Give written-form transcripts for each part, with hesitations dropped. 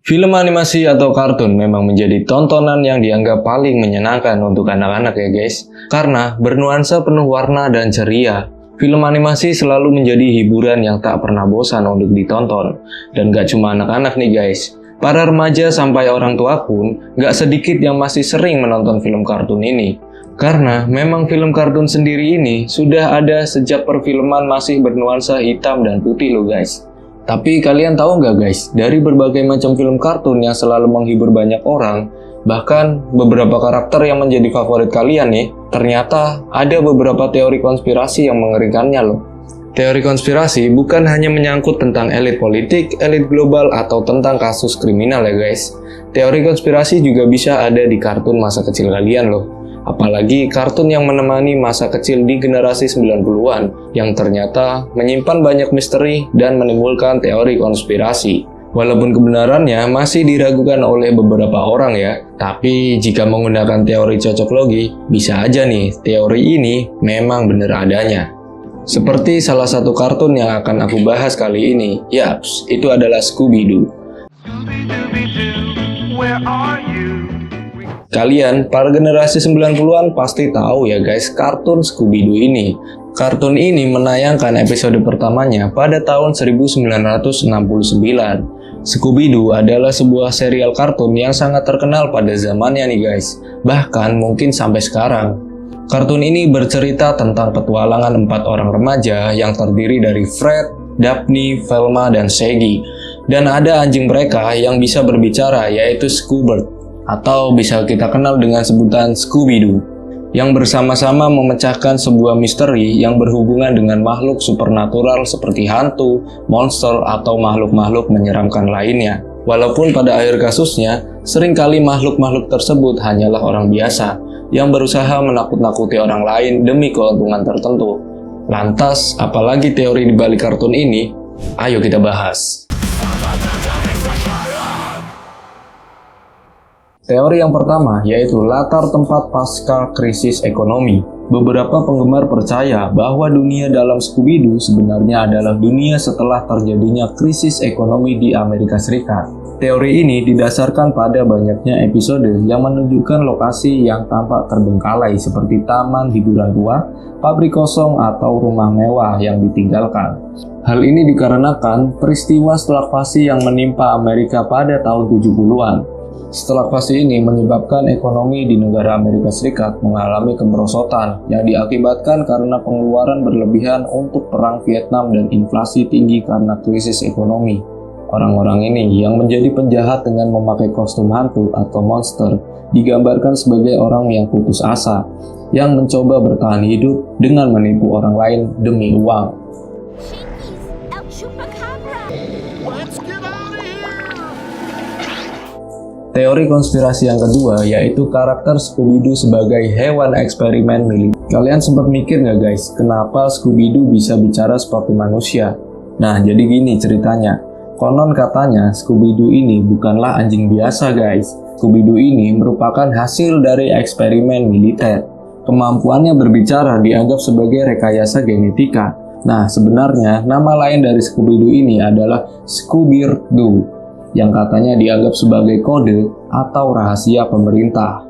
Film animasi atau kartun memang menjadi tontonan yang dianggap paling menyenangkan untuk anak-anak ya guys. Karena bernuansa penuh warna dan ceria, film animasi selalu menjadi hiburan yang tak pernah bosan untuk ditonton. Dan gak cuma anak-anak nih guys, para remaja sampai orang tua pun gak sedikit yang masih sering menonton film kartun ini. Karena memang film kartun sendiri ini sudah ada sejak perfilman masih bernuansa hitam dan putih loh guys. Tapi kalian tahu nggak guys, dari berbagai macam film kartun yang selalu menghibur banyak orang, bahkan beberapa karakter yang menjadi favorit kalian nih, ternyata ada beberapa teori konspirasi yang mengerikannya loh. Teori konspirasi bukan hanya menyangkut tentang elit politik, elit global, atau tentang kasus kriminal ya guys. Teori konspirasi juga bisa ada di kartun masa kecil kalian loh. Apalagi kartun yang menemani masa kecil di generasi 90-an yang ternyata menyimpan banyak misteri dan menimbulkan teori konspirasi. Walaupun kebenarannya masih diragukan oleh beberapa orang ya, tapi jika menggunakan teori cocok logi, bisa aja nih teori ini memang benar adanya. Seperti salah satu kartun yang akan aku bahas kali ini, yaps, itu adalah Scooby-Doo. Where are you? Kalian, para generasi 90-an pasti tahu ya guys, kartun Scooby-Doo ini. Kartun ini menayangkan episode pertamanya pada tahun 1969. Scooby-Doo adalah sebuah serial kartun yang sangat terkenal pada zamannya nih guys, bahkan mungkin sampai sekarang. Kartun ini bercerita tentang petualangan 4 orang remaja yang terdiri dari Fred, Daphne, Velma, dan Shaggy. Dan ada anjing mereka yang bisa berbicara, yaitu Scoobert, atau bisa kita kenal dengan sebutan Scooby-Doo, yang bersama-sama memecahkan sebuah misteri yang berhubungan dengan makhluk supernatural seperti hantu, monster, atau makhluk-makhluk menyeramkan lainnya. Walaupun pada akhir kasusnya, seringkali makhluk-makhluk tersebut hanyalah orang biasa yang berusaha menakut-nakuti orang lain demi keuntungan tertentu. Lantas, apalagi teori di balik kartun ini? Ayo kita bahas. Teori yang pertama yaitu latar tempat pasca krisis ekonomi. Beberapa penggemar percaya bahwa dunia dalam Scooby-Doo sebenarnya adalah dunia setelah terjadinya krisis ekonomi di Amerika Serikat. Teori ini didasarkan pada banyaknya episode yang menunjukkan lokasi yang tampak terbengkalai seperti taman hiburan tua, pabrik kosong, atau rumah mewah yang ditinggalkan. Hal ini dikarenakan peristiwa stelakfasi yang menimpa Amerika pada tahun 70-an. Stelakfasi ini menyebabkan ekonomi di negara Amerika Serikat mengalami kemerosotan yang diakibatkan karena pengeluaran berlebihan untuk perang Vietnam dan inflasi tinggi karena krisis ekonomi. Orang-orang ini yang menjadi penjahat dengan memakai kostum hantu atau monster digambarkan sebagai orang yang putus asa, yang mencoba bertahan hidup dengan menipu orang lain demi uang. Teori konspirasi yang kedua yaitu karakter Scooby-Doo sebagai hewan eksperimen militer. Kalian sempat mikir nggak guys, kenapa Scooby-Doo bisa bicara seperti manusia? Nah, jadi gini ceritanya. Konon katanya Scooby-Doo ini bukanlah anjing biasa guys. Scooby-Doo ini merupakan hasil dari eksperimen militer. Kemampuannya berbicara dianggap sebagai rekayasa genetika. Nah, sebenarnya nama lain dari Scooby-Doo ini adalah Scooby-Doo, yang katanya dianggap sebagai kode atau rahasia pemerintah.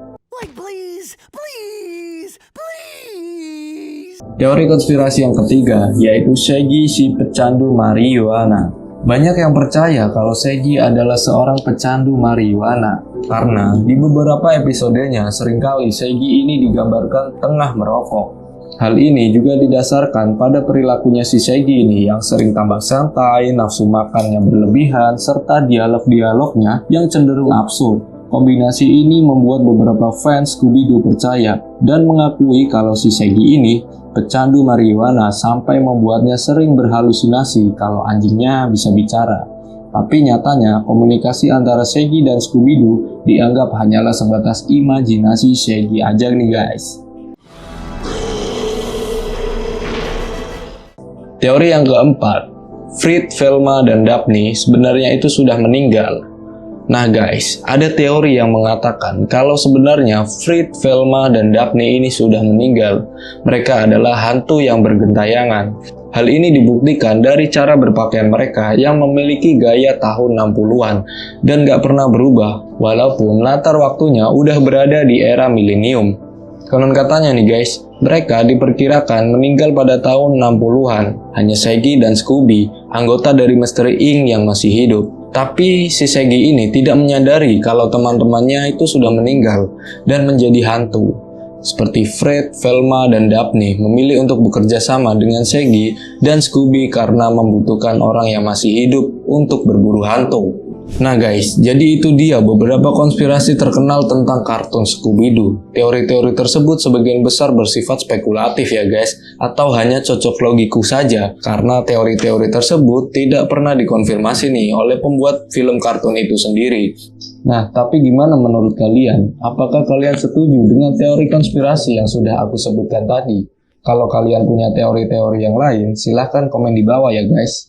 Teori konspirasi yang ketiga yaitu Shaggy si pecandu marijuana. Banyak yang percaya kalau Shaggy adalah seorang pecandu marijuana karena di beberapa episodenya seringkali Shaggy ini digambarkan tengah merokok. Hal ini juga didasarkan pada perilakunya si Shaggy ini yang sering tambah santai, nafsu makannya berlebihan, serta dialog-dialognya yang cenderung absurd. Kombinasi ini membuat beberapa fans Scooby-Doo percaya dan mengakui kalau si Shaggy ini pecandu marijuana sampai membuatnya sering berhalusinasi kalau anjingnya bisa bicara. Tapi nyatanya komunikasi antara Shaggy dan Scooby-Doo dianggap hanyalah sebatas imajinasi Shaggy aja nih guys. Teori yang keempat, Fred, Velma, dan Daphne sebenarnya itu sudah meninggal. Nah guys, ada teori yang mengatakan kalau sebenarnya Fred, Velma, dan Daphne ini sudah meninggal. Mereka adalah hantu yang bergentayangan. Hal ini dibuktikan dari cara berpakaian mereka yang memiliki gaya tahun 60-an dan gak pernah berubah, walaupun latar waktunya udah berada di era milenium. Konon katanya nih guys, mereka diperkirakan meninggal pada tahun 60-an. Hanya Shaggy dan Scooby, anggota dari Mystery Inc. yang masih hidup. Tapi si Shaggy ini tidak menyadari kalau teman-temannya itu sudah meninggal dan menjadi hantu. Seperti Fred, Velma, dan Daphne memilih untuk bekerja sama dengan Shaggy dan Scooby karena membutuhkan orang yang masih hidup untuk berburu hantu. Nah guys, jadi itu dia beberapa konspirasi terkenal tentang kartun Scooby-Doo. Teori-teori tersebut sebagian besar bersifat spekulatif ya guys, atau hanya cocok logiku saja, karena teori-teori tersebut tidak pernah dikonfirmasi nih oleh pembuat film kartun itu sendiri. Nah, tapi gimana menurut kalian? Apakah kalian setuju dengan teori konspirasi yang sudah aku sebutkan tadi? Kalau kalian punya teori-teori yang lain, silahkan komen di bawah ya guys.